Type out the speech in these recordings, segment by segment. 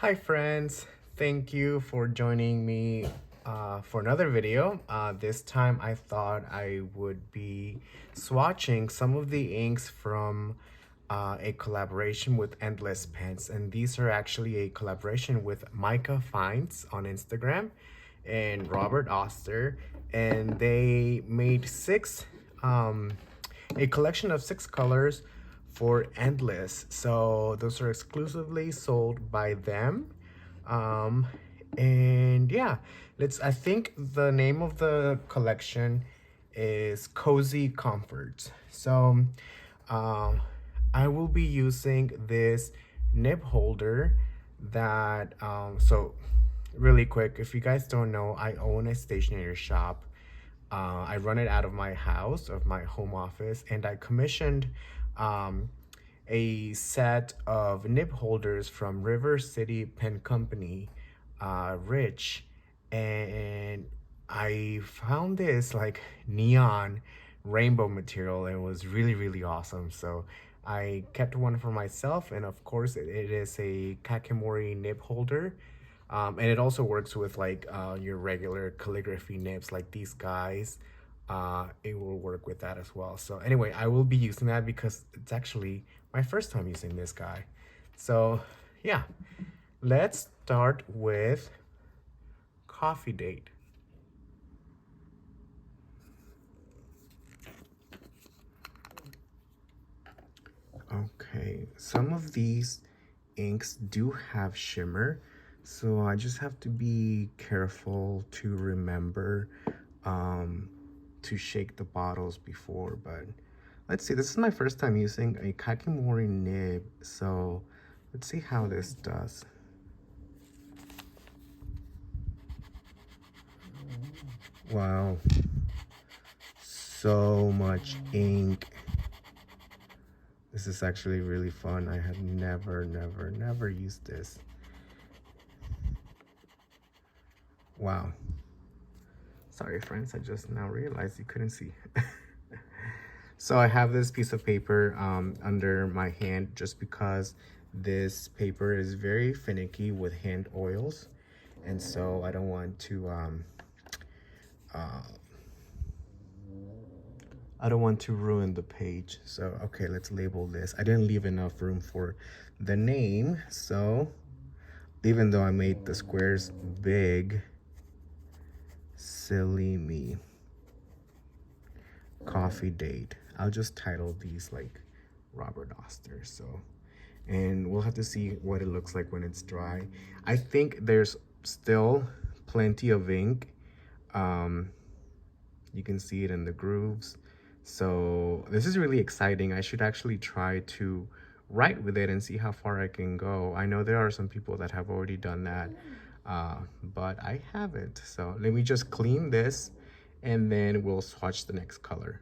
Hi friends, thank you for joining me for another video. This time I thought I would be swatching some of the inks from a collaboration with Endless Pens, and these are actually a collaboration with Micah Finds on Instagram and Robert Oster, and they made a collection of 6 colors for Endless. So those are exclusively sold by them. Um, and yeah, I think the name of the collection is Cozy Comforts. So um, I will be using this nib holder so really quick, if you guys don't know, I own a stationery shop. I run it out of my house, of my home office, and I commissioned um, a set of nib holders from River City Pen Company, Rich, and I found this like neon rainbow material, and it was really awesome. So I kept one for myself, and of course it is a kakimori nib holder. And it also works with like your regular calligraphy nibs like these guys. It will work with that as well. So anyway, I will be using that because it's actually my first time using this guy. So yeah, let's start with Coffee Date. Okay, some of these inks do have shimmer, so I just have to be careful to remember um, to shake the bottles before. But let's see, this is my first time using a kakimori nib, so let's see how this does. Wow, so much ink. This is actually really fun. I had never used this. Wow. Sorry, friends, I just now realized you couldn't see. So I have this piece of paper under my hand just because this paper is very finicky with hand oils. And so I don't want to uh, ruin the page. So, okay, let's label this. I didn't leave enough room for the name. So even though I made the squares big, silly me. Coffee Date. I'll just title these like Robert Oster. So, and we'll have to see what it looks like when it's dry. I think there's still plenty of ink. You can see it in the grooves. So this is really exciting. I should actually try to write with it and see how far I can go. I know there are some people that have already done that, but I haven't. So let me just clean this and then we'll swatch the next color.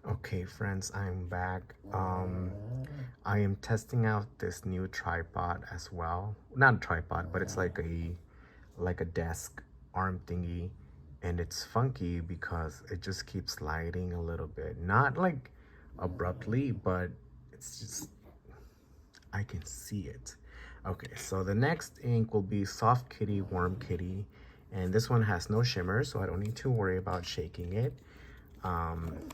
Okay, friends, I'm back. I am testing out this new tripod as well. Not a tripod, but it's like a desk arm thingy, and it's funky because it just keeps sliding a little bit. Not like abruptly, but it's just I can see it. Okay, so the next ink will be Soft Kitty, Warm Kitty, and this one has no shimmer, so I don't need to worry about shaking it. And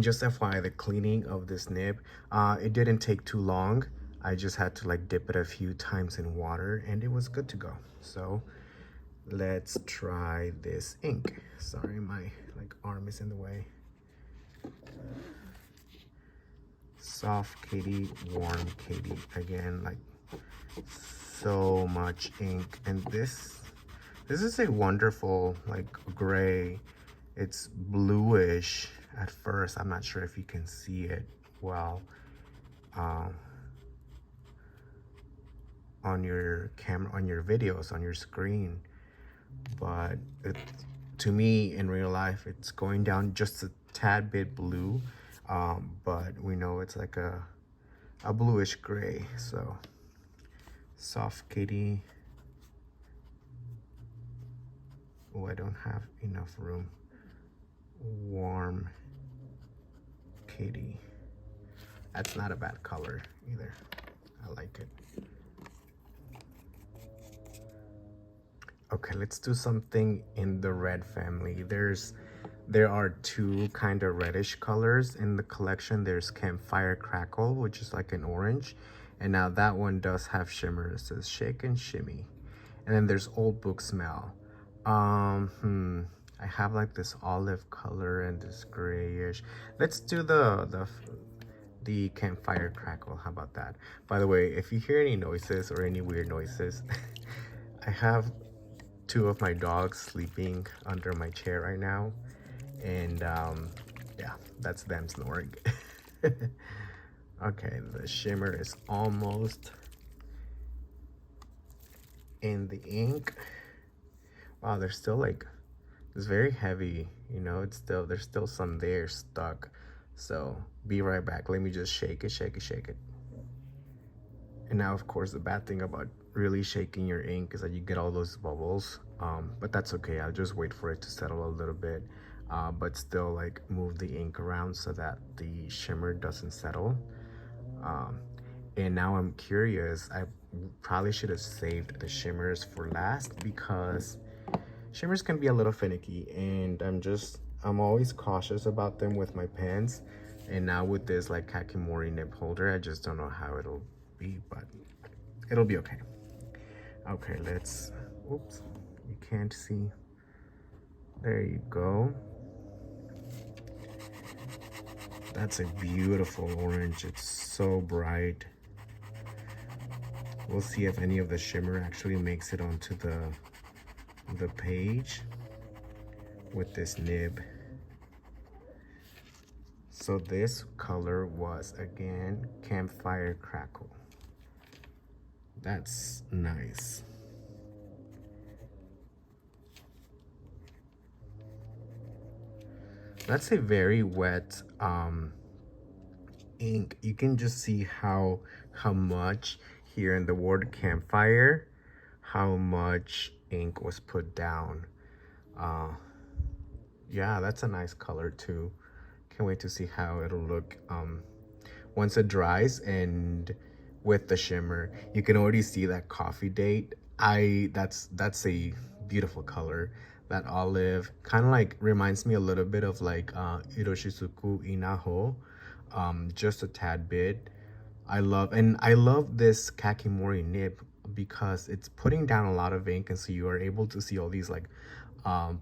just FYI, the cleaning of this nib, it didn't take too long. I just had to like dip it a few times in water and it was good to go. So let's try this ink. Sorry, my like arm is in the way. Soft Kitty, Warm Kitty. Again, like so much ink. And this is a wonderful like gray. It's bluish at first. I'm not sure if you can see it well on your camera, on your videos, on your screen, but to me in real life it's going down just a tad bit blue, but we know it's like a bluish gray. So Soft Kitty. Oh, I don't have enough room. Warm Kitty. That's not a bad color either. I like it. Okay, let's do something in the red family. There are two kind of reddish colors in the collection. There's Campfire Crackle, which is like an orange. And now that one does have shimmer. It says shake and shimmy. And then there's Old Book Smell. I have like this olive color and this grayish. Let's do the Campfire Crackle. How about that? By the way, if you hear any noises or any weird noises, I have two of my dogs sleeping under my chair right now, and yeah, that's them snoring. Okay, the shimmer is almost in the ink. Wow, there's still like, it's very heavy, you know, it's still, there's still some there stuck. So be right back. Let me just shake it, shake it, shake it. And now, of course, the bad thing about really shaking your ink is that you get all those bubbles. But that's okay. I'll just wait for it to settle a little bit, but still like move the ink around so that the shimmer doesn't settle. And now I'm curious. I probably should have saved the shimmers for last because shimmers can be a little finicky, and I'm always cautious about them with my pens. And now with this like kakimori nib holder, I just don't know how it'll be, but it'll be okay. Okay, let's, oops, you can't see. There you go. That's a beautiful orange. It's so bright. We'll see if any of the shimmer actually makes it onto the page with this nib. So this color was again Campfire Crackle. That's nice. That's a very wet ink. You can just see how much here in the word Campfire, how much ink was put down. Yeah, that's a nice color too. Can't wait to see how it'll look once it dries. And with the shimmer, you can already see that coffee date. That's a beautiful color. That olive kind of like reminds me a little bit of like Iroshizuku Inaho, just a tad bit. I love this kakimori nib because it's putting down a lot of ink, and so you are able to see all these like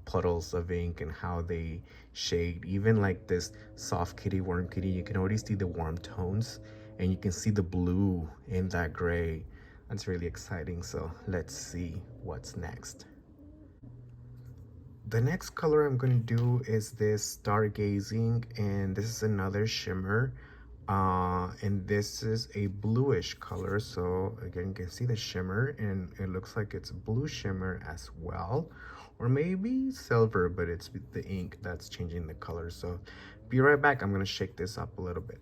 puddles of ink and how they shade. Even like this soft kitty, warm kitty, you can already see the warm tones, and you can see the blue in that gray. That's really exciting. So let's see what's next. The next color I'm going to do is this Stargazing, and this is another shimmer. And this is a bluish color. So again, you can see the shimmer, and it looks like it's blue shimmer as well, or maybe silver, but it's the ink that's changing the color. So be right back. I'm going to shake this up a little bit.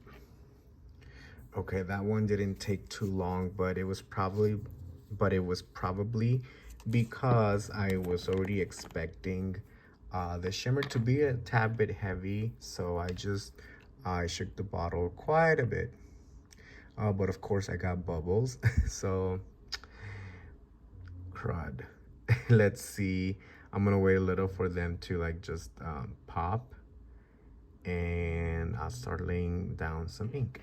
Okay, that one didn't take too long, but it was probably because I was already expecting the shimmer to be a tad bit heavy, so I shook the bottle quite a bit. But of course I got bubbles, so crud. Let's see. I'm gonna wait a little for them to like just pop, and I'll start laying down some ink.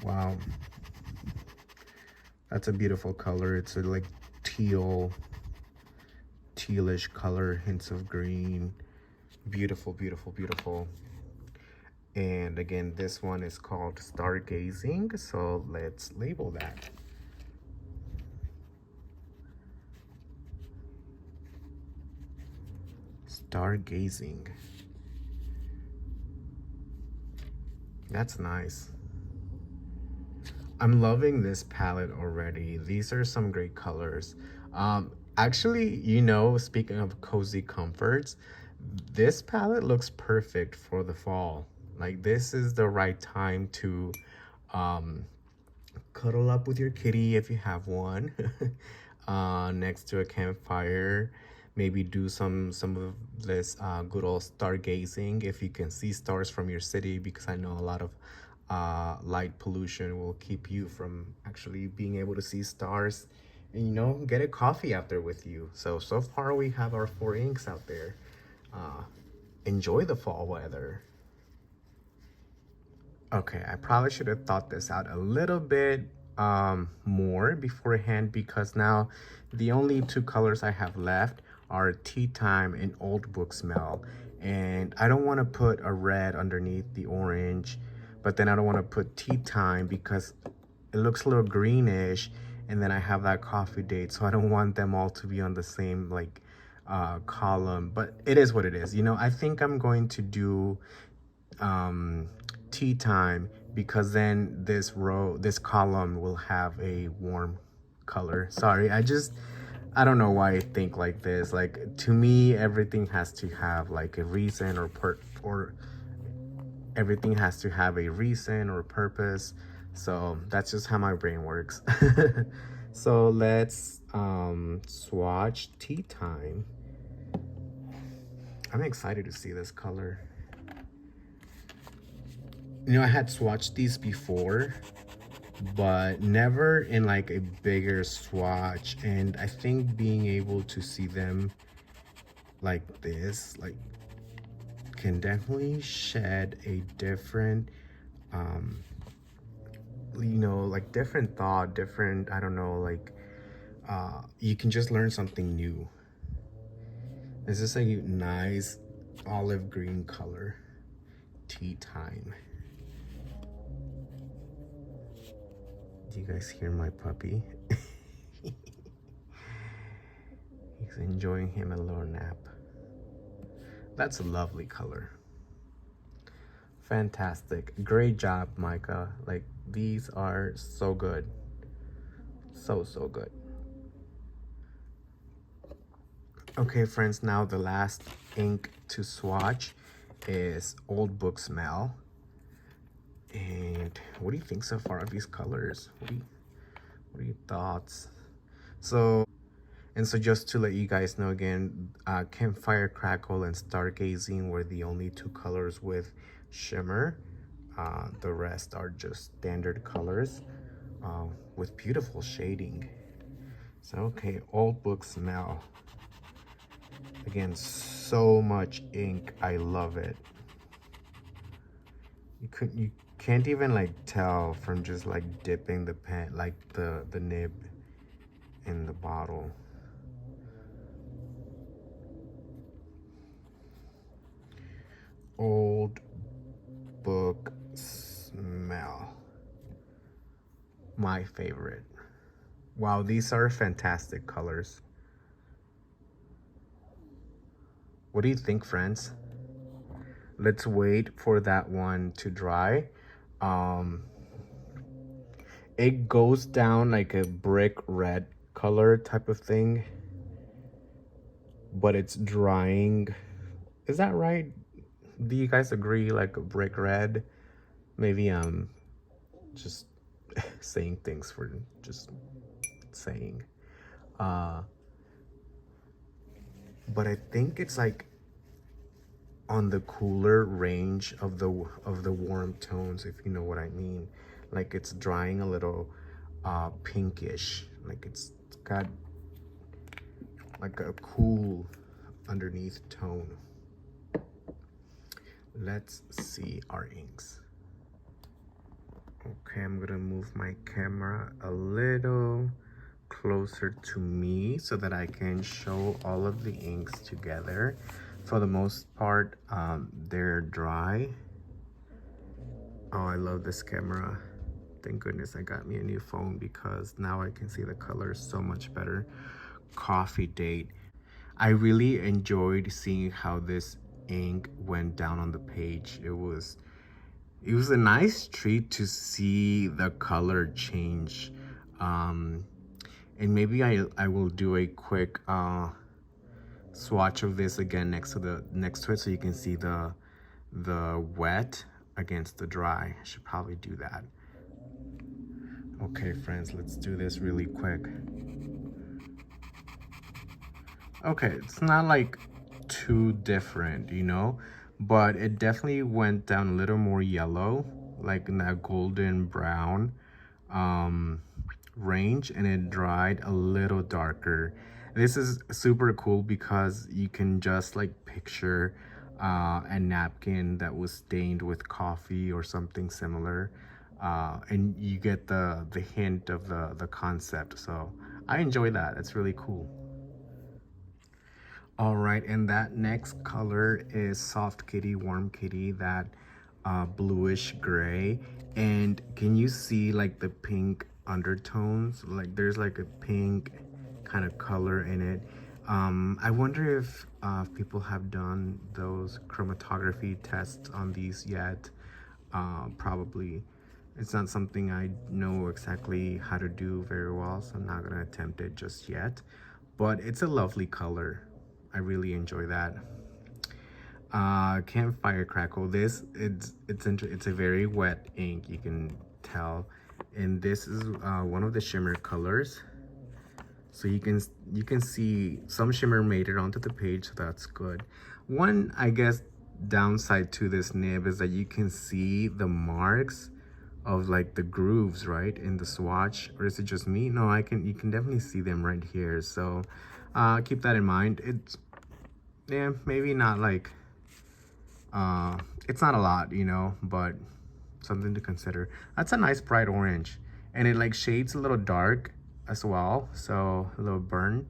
Wow, that's a beautiful color. It's a like tealish color, hints of green. Beautiful, beautiful, beautiful. And again, this one is called Stargazing, so let's label that. Stargazing. That's nice. I'm loving this palette already. These are some great colors. Actually, you know, speaking of cozy comforts, this palette looks perfect for the fall. Like, this is the right time to cuddle up with your kitty if you have one, next to a campfire. Maybe do some of this good old stargazing if you can see stars from your city, because I know a lot of light pollution will keep you from actually being able to see stars and, you know, get a coffee after with you. So far we have our 4 inks out there. Enjoy the fall weather. Okay, I probably should have thought this out a little bit more beforehand, because now the only 2 colors I have left are Tea Time and Old Book Smell. And I don't want to put a red underneath the orange, but then I don't want to put Tea Time because it looks a little greenish, and then I have that coffee date, so I don't want them all to be on the same like column. But it is what it is, you know. I think I'm going to do Tea Time, because then this column will have a warm color. Sorry, I don't know why I think like this. Like, to me, everything has to have like a reason or everything has to have a reason or purpose. So that's just how my brain works. So let's swatch Tea Time. I'm excited to see this color. You know, I had swatched these before, but never in like a bigger swatch. And I think being able to see them like this, like, can definitely shed a different, you know, like different thought, different, I don't know, like, you can just learn something new. This is a nice olive green color. Tea Time. Do you guys hear my puppy? He's enjoying him a little nap. That's a lovely color. Fantastic. Great job, Micah. Like, these are so good. So good. Okay, friends, now the last ink to swatch is Old Book Smell. And what do you think so far of these colors? What are your thoughts? So just to let you guys know again, Campfire, Crackle, and Stargazing were the only 2 colors with shimmer. The rest are just standard colors with beautiful shading. So okay, Old Book Smell. Again, so much ink. I love it. You can't even like tell from just like dipping the pen, like the nib in the bottle. Old Book Smell. My favorite. Wow, these are fantastic colors. What do you think, friends? Let's wait for that one to dry. It goes down like a brick red color type of thing, but it's drying. Is that right? Do you guys agree, like a brick red? Maybe just saying things for just saying. But I think it's like on the cooler range of the warm tones, if you know what I mean. Like, it's drying a little pinkish. Like, it's got like a cool underneath tone. Let's see our inks. Okay, I'm gonna move my camera a little closer to me so that I can show all of the inks together. For the most part, they're dry. Oh, I love this camera. Thank goodness I got me a new phone, because now I can see the colors so much better. Coffee Date. I really enjoyed seeing how this ink went down on the page. It was a nice treat to see the color change. And maybe I will do a quick swatch of this again next to it, so you can see the wet against the dry. I should probably do that. Okay, friends, let's do this really quick. Okay, it's not like too different, you know, but it definitely went down a little more yellow. like in that golden brown range, and it dried a little darker. This is super cool because you can just like picture a napkin that was stained with coffee or something similar, and you get the hint of the concept. So I enjoy that. It's really cool. All right, and that next color is Soft Kitty, Warm Kitty, that bluish gray. And can you see like the pink undertones? Like there's like a pink kind of color in it. I wonder if people have done those chromatography tests on these yet. Probably. It's not something I know exactly how to do very well, so I'm not gonna attempt it just yet. But it's a lovely color. I really enjoy that. Campfire crackle. It's a very wet ink. You can tell, and this is one of the shimmer colors. So you can see some shimmer made it onto the page, so that's good. One, I guess, downside to this nib is that you can see the marks of like the grooves, right, in the swatch. Or is it just me? No, you can definitely see them right here. So keep that in mind. It's, yeah, maybe not like it's not a lot, but something to consider. That's a nice bright orange, and it like shades a little dark as well, so a little burn.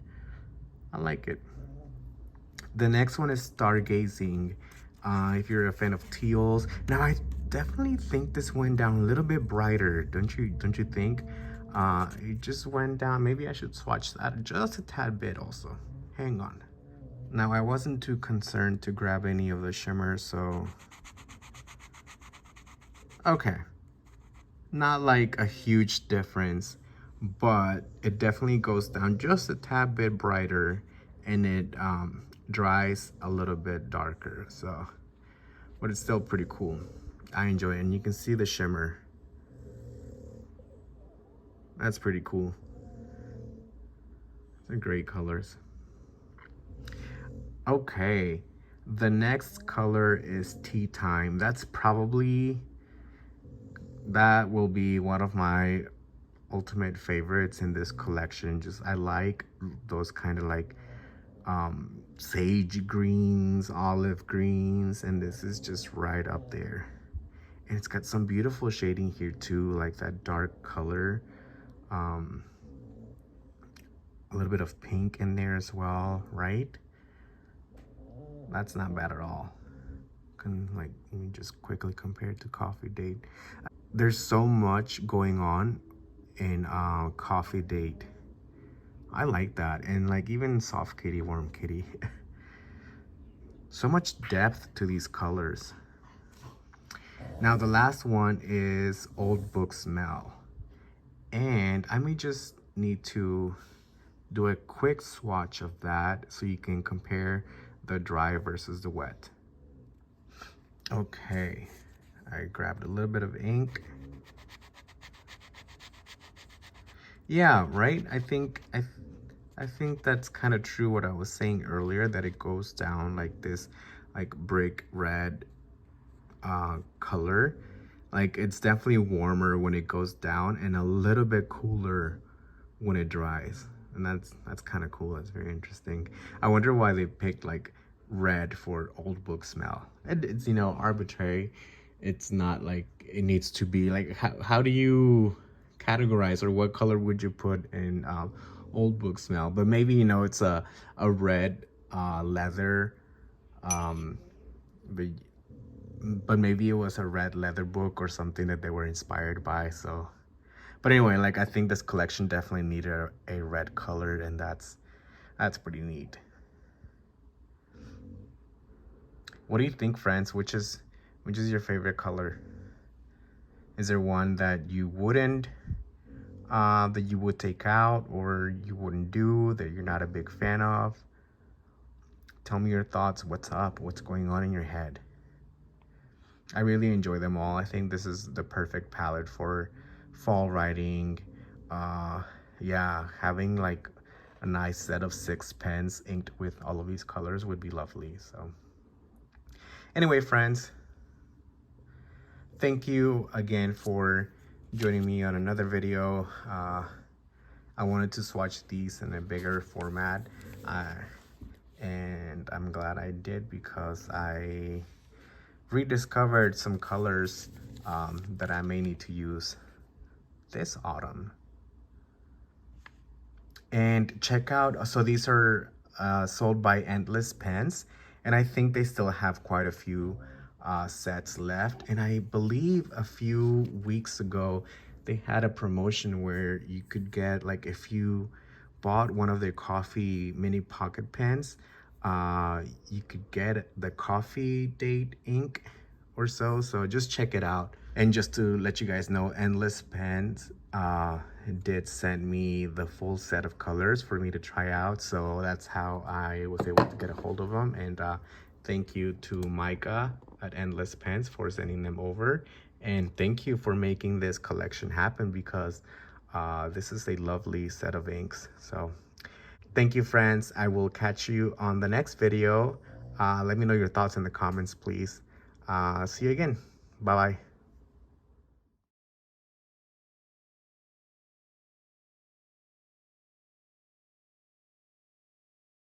I like it. The next one is Stargazing. If you're a fan of teals, now I definitely think this went down a little bit brighter, don't you think? It just went down. Maybe I should swatch that just a tad bit also. Hang on. Now I wasn't too concerned to grab any of the shimmers, so okay. Not like a huge difference, but it definitely goes down just a tad bit brighter, and it dries a little bit darker. So, but it's still pretty cool. I enjoy it, and you can see the shimmer. That's pretty cool. They're great colors. Okay, the next color is Tea Time. That will be one of my ultimate favorites in this collection. Just I like those kind of like sage greens, olive greens, and this is just right up there. And it's got some beautiful shading here too, like that dark color, um a little bit of pink in there as well, right? That's not bad at all. Can, like, let me just quickly compare it to Coffee Date. There's so much going on in Coffee Date. I like that. And like even Soft Kitty, Warm Kitty. So much depth to these colors. Now the last one is Old Book Smell. And I may just need to do a quick swatch of that so you can compare the dry versus the wet. Okay, I grabbed a little bit of ink. Yeah, right? I think that's kind of true what I was saying earlier, that it goes down like this, like brick red color. Like it's definitely warmer when it goes down and a little bit cooler when it dries. And that's kind of cool. That's very interesting. I wonder why they picked like red for Old Book Smell. It's arbitrary. It's not like it needs to be like, how do you categorize, or what color would you put in Old Book Smell? But maybe it's a red leather, but maybe it was a red leather book or something that they were inspired by. So but anyway, like I think this collection definitely needed a red color, and that's pretty neat. What do you think, friends? Which is your favorite color? Is there one that you wouldn't that you would take out, or you wouldn't do, that you're not a big fan of? Tell me your thoughts. What's up? What's going on in your head? I really enjoy them all. I think this is the perfect palette for fall writing. Yeah, having like a nice set of 6 pens inked with all of these colors would be lovely. So anyway, friends, thank you again for joining me on another video. I wanted to swatch these in a bigger format, and I'm glad I did because I rediscovered some colors that I may need to use this autumn. And check out, so these are sold by Endless Pens, and I think they still have quite a few sets left. And I believe a few weeks ago they had a promotion where you could get, like, if you bought one of their coffee mini pocket pens, you could get the coffee date ink or so. So just check it out. And just to let you guys know, Endless Pens did send me the full set of colors for me to try out. So that's how I was able to get a hold of them. And thank you to Micah at Endless Pens for sending them over. And thank you for making this collection happen, because this is a lovely set of inks. So thank you, friends. I will catch you on the next video. Let me know your thoughts in the comments, please. See you again. Bye-bye.